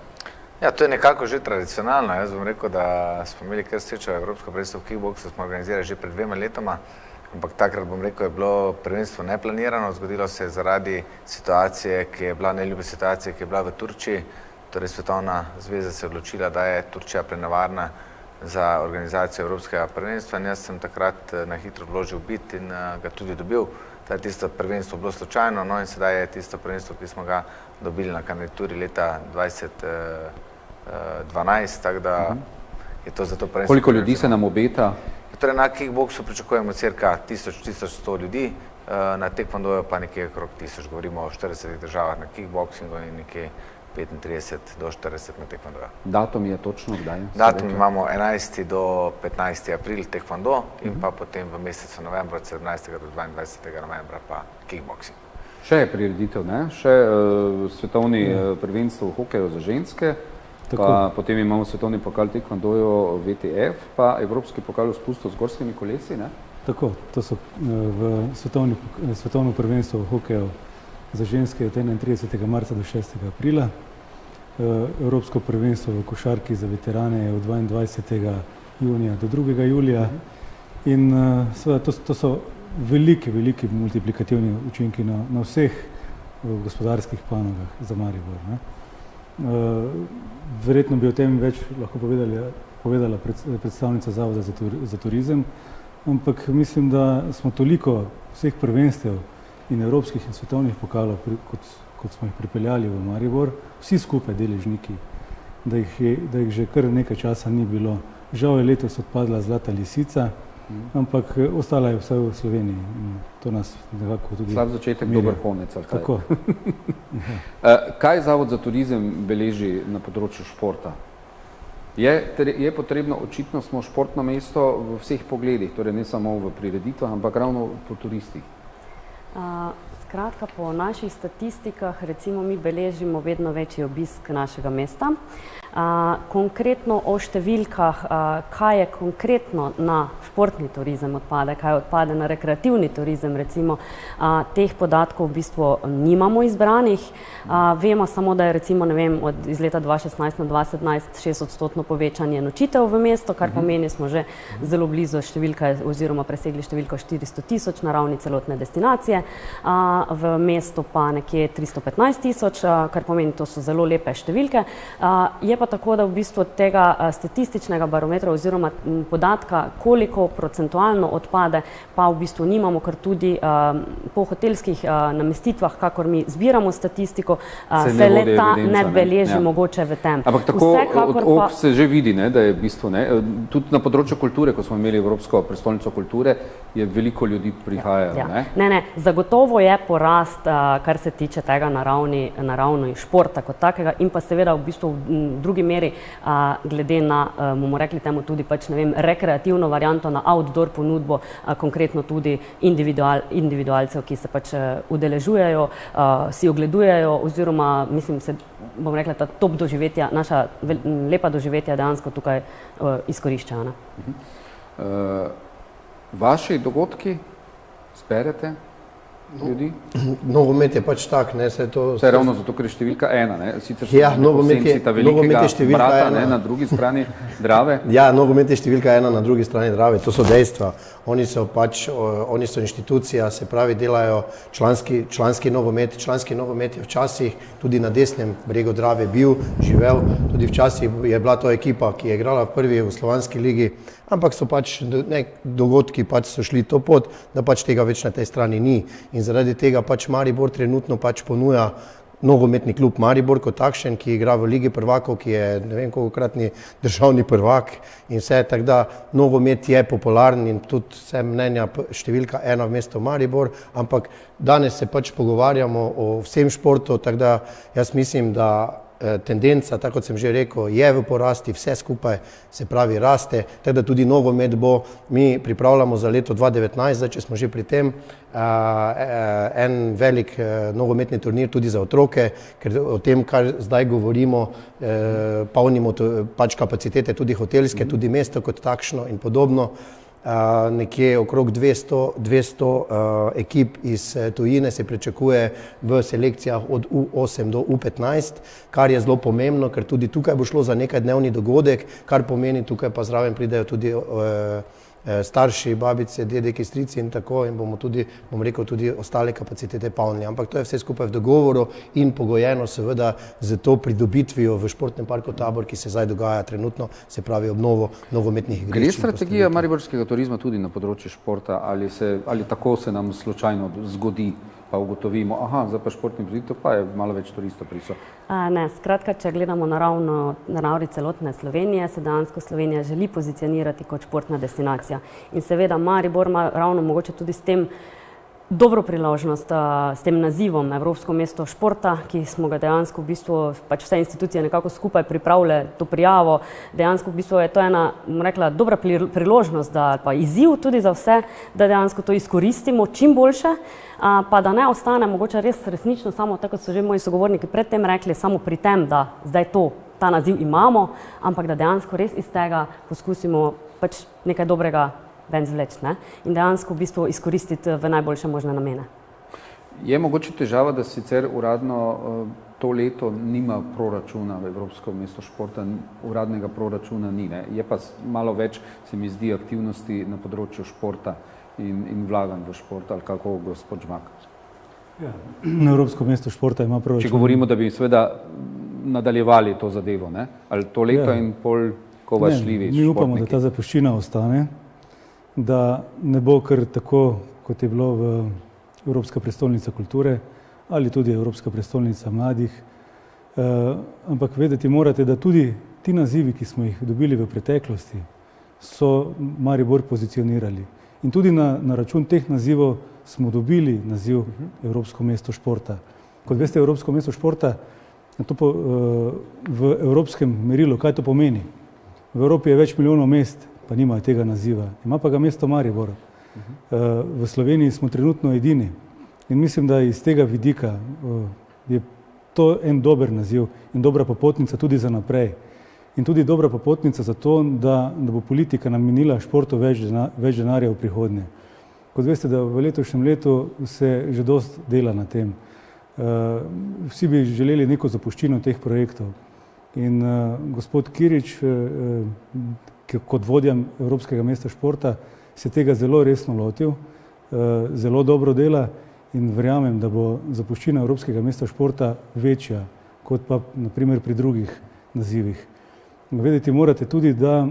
Ja, to je nekako že tradicionalno. Jaz bom rekel, da smo imeli kar srečo Evropsko prvenstvo v kickboksu, smo organizirali že pred 2 letoma, ampak takrat, bom rekel, je bilo prvenstvo neplanirano, zgodilo se je zaradi situacije, ki je bila neljube situacije, ki je bila v Turčiji. Torej Svetovna zveza se je odločila, da je Turčija prenevarna za organizacijo Evropskega prvenstva in jaz sem takrat na hitro vložil bid in ga tudi dobil. Da je tisto prvenstvo bilo slučajno, no in sedaj je tisto prvenstvo, ki smo ga dobili na kandidaturi leta 2012, tako da je to za to prvenstvo. Koliko ljudi se nam obeta? Torej na kickboksu pričakujemo cirka 1100 ljudi, na taekwondoju pa nekje okrog 1000, govorimo o 40 državah na kickboksingu in nekje 35 do 40 na taekwondoju. Datum je točno kdaj? Datum imamo 11. do 15. april taekwondo in pa potem v mesecu novembra, od 17. do 22. novembra pa kickboksing. Še je prireditev, ne? Še svetovni prvenstvo v hokeju za ženske, pa potem imamo svetovni pokal taekwondoju VTF, pa Evropski pokal v spustu z gorskimi kolesi, ne? Tako, to so v svetovno prvenstvo v hokeju za ženske od 31. marca do 6. aprila. Evropsko prvenstvo v košarki za veterane je od 22. junija do 2. julija. In seveda to so veliki multiplikativni učinki na vseh gospodarskih panogah za Maribor. Verjetno bi o tem več lahko povedala predstavnica Zavoda za turizem, ampak mislim, da smo toliko vseh prvenstev in evropskih in svetovnih pokalov, kot smo jih pripeljali v Maribor, vsi skupaj deležniki, da jih že kar nekaj časa ni bilo. Žal je letos odpadla Zlata lisica, ampak ostala je vse v Sloveniji in to nas nekako tudi... Slab začetek, dober konec. Tako. Kaj Zavod za turizem beleži na področju športa? Je potrebno, očitno smo športno mesto v vseh pogledih, torej ne samo v prireditvah, ampak ravno po turistih. Skratka, po naših statistikah recimo mi beležimo vedno večji obisk našega mesta. Konkretno o številkah, kaj je konkretno na športni turizem odpade, kaj odpade na rekreativni turizem, recimo teh podatkov v bistvu nimamo izbranih. Vemo samo, da je recimo, ne vem, iz leta 2016 na 2017 6% povečanje nočitev v mesto, kar pomeni, smo že zelo blizu številka oziroma presegli številko 400 000 na ravni celotne destinacije. V mestu pa nekje 315 000, kar pomeni, to so zelo lepe številke. Je pa pa tako, da v bistvu od tega statističnega barometra oziroma podatka, koliko procentualno odpade, pa v bistvu nimamo, ker tudi po hotelskih namestitvah, kakor mi zbiramo statistiko, se leta ne beleži mogoče v tem. Ampak tako od se že vidi, da je v bistvu, tudi na področju kulture, ko smo imeli Evropsko prestolnico kulture, je veliko ljudi prihajalo. Ne, zagotovo je porast, kar se tiče tega naravno športa kot takega in pa seveda v bistvu v drugi meri glede na, bomo rekli temu tudi pač, ne vem, rekreativno varianto na outdoor ponudbo, konkretno tudi individualcev, ki se pač udeležujejo, si ogledujejo oziroma, mislim, se, bom rekla, ta top doživetja, naša lepa doživetja dejansko tukaj izkoriščajo. Vaši dogodki zberete ljudi? Nogomet je pač tak, ne, se to... Vse ravno zato, ker je številka 1, sicer so posemci ta velikega brata, na drugi strani Drave. Ja, nogomet je številka 1 na drugi strani Drave, to so dejstva. Oni so inštitucija, se pravi, delajo članski nogomet. Članski nogomet je včasih tudi na desnem bregu Drave bil, živel, tudi včasih je bila to ekipa, ki je igrala v prvi jugoslovanski ligi, ampak so pač dogodki so šli to pot, da pač tega več na tej strani ni. In zaradi tega pač Maribor trenutno pač ponuja nogometni klub Maribor kot takšen, ki igra v Ligi prvakov, ki je ne vem kolikokratni državni prvak in vse, tako da nogomet je popularen in tudi vse mnenja številka 1 v mestu Maribor, ampak danes se pač pogovarjamo o vsem športu, tako da jaz mislim, da tendenca, tako kot sem že rekel, je v porasti, vse skupaj se pravi raste, tako da tudi nogomet bo, mi pripravljamo za leto 2019, zdaj, če smo že pri tem, en velik nogometni turnir tudi za otroke, ker o tem, kar zdaj govorimo, polnimo pač kapacitete tudi hotelske, tudi mesto kot takšno in podobno. Nekje okrog 200 ekip iz tujine se pričakuje v selekcijah od U8 do U15, kar je zelo pomembno, ker tudi tukaj bo šlo za nekaj dnevni dogodek, kar pomeni, tukaj pa zraven pridejo tudi starši, babice, dedeki, strici in tako in bomo tudi, bom rekel, tudi ostale kapacitete polnili. Ampak to je vse skupaj v dogovoru in pogojeno seveda z to pridobitvijo v športnem parku Tabor, ki se zdaj dogaja trenutno, se pravi obnovo nogometnih igrišč. Gre strategija mariborskega turizma tudi na področju športa ali tako se nam slučajno zgodi, pa ugotovimo, zdaj pa športni prireditev, pa je malo več turistov prišlo? Ne, skratka, če gledamo na ravni celotne Slovenije, se dejansko Slovenija želi pozicionirati kot športna destinacija. In seveda Maribor ima ravno mogoče tudi s tem dobro priložnost, s tem nazivom Evropsko mesto športa, ki smo ga dejansko v bistvu, pač vse institucije nekako skupaj pripravile to prijavo. Dejansko v bistvu je to ena, bom rekla, dobra priložnost, pa izziv tudi za vse, da dejansko to izkoristimo čim boljše, pa da ne ostane mogoče resnično samo, tako so že moji sogovorniki predtem rekli, samo pri tem, da zdaj ta naziv imamo, ampak da dejansko res iz tega poskusimo pač nekaj dobrega ven zvleči, in dejansko v bistvu izkoristiti v najboljše možne namene. Je mogoče težava, da sicer uradno to leto nima proračuna v Evropsko mesto športa, uradnega proračuna ni, je pa malo več, se mi zdi, aktivnosti na področju športa in vlaganj v šport, ali kako, gospod Žmak? Ja, na Evropsko mesto športa ima proračun. Če govorimo, da bi seveda nadaljevali to zadevo, ali to leto in pol kovašljivi športniki? Mi upamo, da ta zapuščina ostane, da ne bo kar tako, kot je bilo v Evropska prestolnica kulture ali tudi Evropska prestolnica mladih, ampak vedeti morate, da tudi ti nazivi, ki smo jih dobili v preteklosti, so Maribor pozicionirali. In tudi na račun teh nazivov smo dobili naziv Evropsko mesto športa. Kot veste, Evropsko mesto športa v evropskem merilu, kaj to pomeni? V Evropi je več milijonov mest, pa nimajo tega naziva. Ima pa ga mesto Maribor. V Sloveniji smo trenutno edini in mislim, da iz tega vidika je to en dober naziv in dobra popotnica tudi za naprej. In tudi dobra popotnica za to, da bo politika namenila športu več denarja v prihodnje. Kot veste, da v letošnjem letu se že dosti dela na tem. Vsi bi želeli neko zapuščino teh projektov. In gospod Kirič, kot vodja Evropskega mesta športa, se tega zelo resno lotil, zelo dobro dela in verjamem, da bo zapuščina Evropskega mesta športa večja, kot pa naprimer pri drugih nazivih. Vedeti morate tudi, da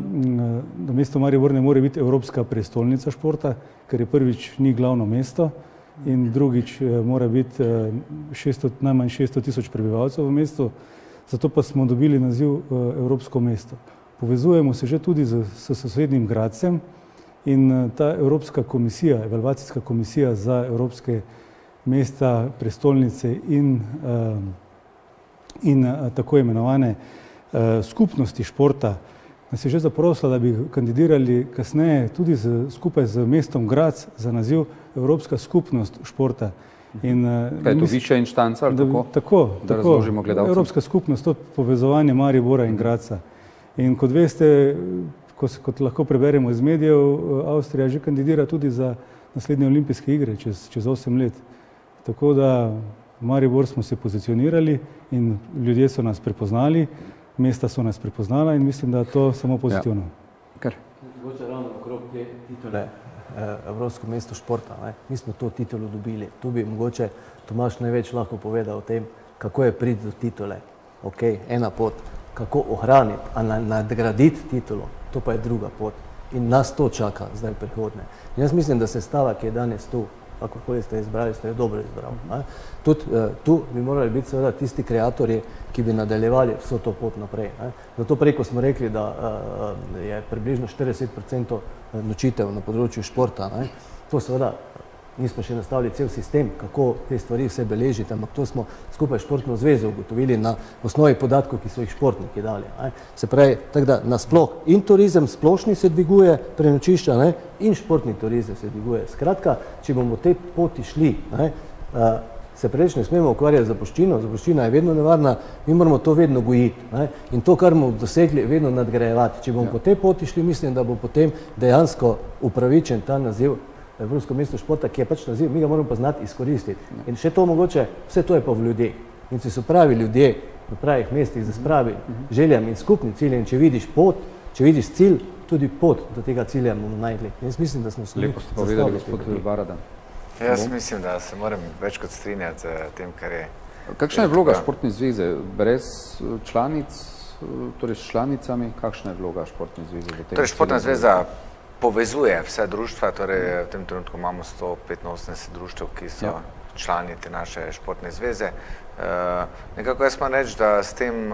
mesto Maribor ne more biti evropska prestolnica športa, ker je prvič ni glavno mesto in drugič mora biti najmanj 600 tisoč prebivalcev v mestu, zato pa smo dobili naziv evropsko mesto. Povezujemo se že tudi s sosednjim Grazcem in ta Evropska komisija, evalvacijska komisija za evropske mesta, prestolnice in tako imenovane skupnosti športa nas je že zaprosila, da bi kandidirali kasneje tudi skupaj z mestom Graz za naziv Evropska skupnost športa. Kaj je to višja inštanca ali tako? Tako, da razložimo gledalcem. Evropska skupnost, to povezovanje Maribora in Graza. In kot veste, kot lahko preberemo iz medijev, Avstrija že kandidira tudi za naslednje olimpijske igre čez 8 let. Tako da v Maribor smo se pozicionirali in ljudje so nas prepoznali, mesta so nas prepoznala in mislim, da je to samo pozitivno. Mogoče ravno okrog te titule Evropsko mesto športa. Mi smo to titulo dobili. Tu bi mogoče Tomaž največ lahko povedal o tem, kako je priti do titule. Ok, ena pot, kako ohraniti, a nadgraditi titulo, to pa je druga pot. In nas to čaka zdaj v prihodnje. In jaz mislim, da sestava, ki je danes tu, kakorkoli ste izbrali, ste jo dobro izbrali. Tudi tu bi morali biti seveda tisti kreatorji, ki bi nadaljevali vso to pot naprej. Zato prej, ko smo rekli, da je približno 40% nočitev na področju športa, to seveda nismo še nastavili cel sistem, kako te stvari vse beležiti, ampak to smo skupaj športno zvezo ugotovili na osnovi podatkov, ki so jih športniki dali. Se pravi, tako da nasploh in turizem splošni se dviguje, prenočišča, in športni turizem se dviguje. Skratka, če bomo te poti šli, se preveč ne smemo ukvarjati z zapuščino, zapuščina je vedno nevarna, mi moramo to vedno gojiti. In to, kar bomo dosegli, vedno nadgrajevati. Če bomo po tej poti šli, mislim, da bo potem dejansko upravičen ta naziv Evropsko mesto športa, ki je pač naziv, mi ga moramo pa znati izkoristiti. In še to mogoče, vse to je pa v ljudeh. In če so pravi ljudje v pravih mestih z pravi željami in skupni cilji, in če vidiš pot, če vidiš cilj, tudi pot do tega cilja bomo najdli. Jaz mislim, da smo se lepo ste povedali, gospod Baradan. Jaz mislim, da se moram več kot strinjati z tem, kar je. Kakšna je vloga športne zveze? Brez članic, torej s članicami, kakšna je vloga športne zveze? Torej športna zveza povezuje vse društva, torej v tem trenutku imamo 185 društev, ki so člani te naše športne zveze. Nekako jaz moram reči, da s tem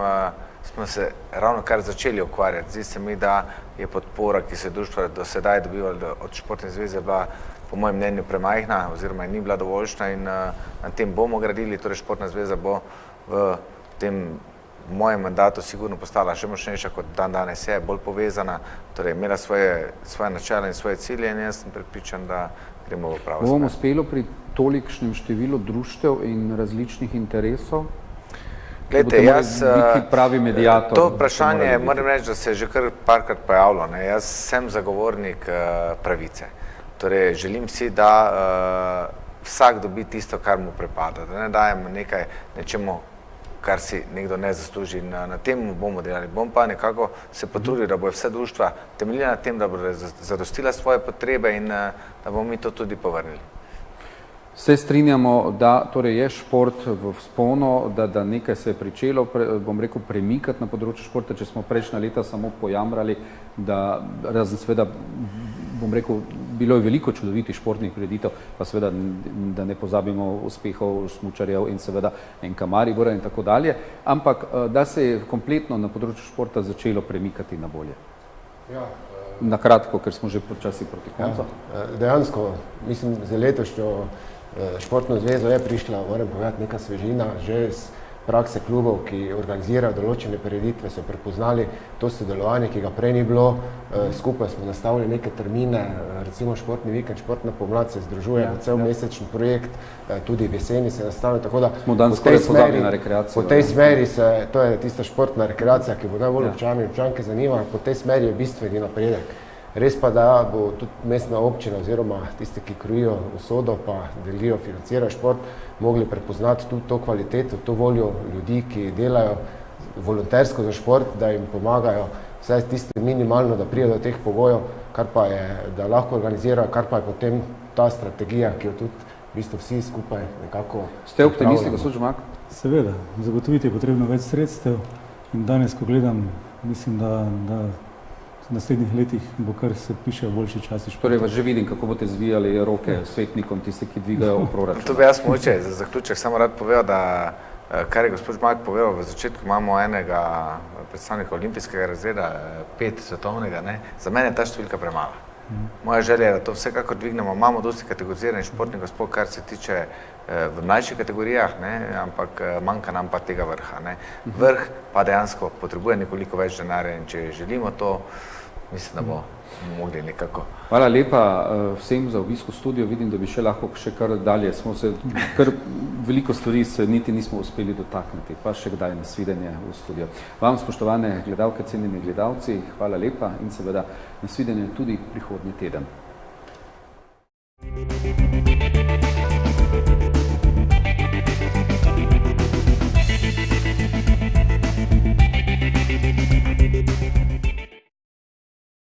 smo se ravno kar začeli ukvarjati. Zdi se mi, da je podpora, ki se društva do sedaj dobivali od športne zveze, bila po mojem mnenju premajhna oziroma ni bila dovoljšna in na tem bomo gradili. Torej športna zveza bo v tem mojem mandatu sigurno postala še močnejša, kot dan danes je, bolj povezana, torej imela svoje načela in svoje cilje in jaz sem prepričan, da gremo v pravo smer. Bomo uspelo pri tolikšnem številu društev in različnih interesov? Glejte, jaz, pravi mediator, to vprašanje moram reči, da se je že kar parkrat pojavilo. Jaz sem zagovornik pravice. Torej, želim si, da vsak dobi tisto, kar mu pripada, da ne dajemo nečemu, kar si nekdo ne zasluži. Na tem bomo delali. Bom pa nekako se potrudil, da bo vse društva temeljila na tem, da bodo zadostila svoje potrebe in da bomo mi to tudi povrnili. Se strinjamo, da torej je šport v vzponu, da nekaj se je pričelo, bom rekel, premikati na področju športa, če smo prejšnja leta samo pojamrali, da razen seveda, bom rekel, bilo je veliko čudovitih športnih prireditev, pa seveda, da ne pozabimo uspehov smučarjev in seveda NK Maribora in tako dalje, ampak da se je kompletno na področju športa začelo premikati na bolje. Na kratko, ker smo že počasi proti koncu. Dejansko, mislim, za letošnjo športno zvezo je prišla, moram povedati, neka svežina, že iz prakse klubov, ki organizirajo določene prireditve, so prepoznali to sodelovanje, ki ga prej ni bilo. Skupaj smo nastavili neke termine, recimo športni vikend, športna pomlad se združuje na cel mesečni projekt, tudi v jeseni se nastavlja, tako da smo danes skoraj pozabili na rekreacijo. Po tej smeri to je tista športna rekreacija, ki bo najbolj občani in občanke zanimala, po tej smeri je bistveni napredek. Res pa, da bo tudi mestna občina oziroma tisti, ki krojijo usodo pa delijo, financirajo šport, mogli prepoznati tudi to kvaliteto, to voljo ljudi, ki delajo volontersko za šport, da jim pomagajo vsaj tisti minimalno, da pride do teh pogojev, kar pa je, da lahko organizirajo, kar pa je potem ta strategija, ki jo tudi v bistvu vsi skupaj nekako Ste optimisti, gospod Žumak? Seveda, zagotoviti je potrebno več sredstev in danes, ko gledam mislim, da v naslednjih letih bo kar se pišejo boljši časi športa. Torej vas že vidim, kako boste zvijali roke svetnikom, tisti, ki dvigajo proračun. To bi jaz mogoče za zaključek samo rad povedal, da kar je gospod Žmak povedal, v začetku imamo enega predstavnika olimpijskega razreda, 5 svetovnega, ne? Za mene je ta številka premala. Moja želja je, da to vsekakor dvignemo. Imamo dosti kategoriziranih športnikov, sploh kar se tiče v mlajših kategorijah, ne? Ampak manjka nam pa tega vrha. Ne? Vrh pa dejansko potrebuje nekoliko več denarja in če želimo to, mislim, da bo mogli nekako. Hvala lepa vsem za obisk v studiu. Vidim, da bi še lahko še kar dalje. Smo se kar veliko stvari se niti nismo uspeli dotakniti, pa še kdaj nasvidenje v studiu. Vam, spoštovane gledalke, cenjeni gledalci, hvala lepa in seveda nasvidenje tudi prihodnji teden.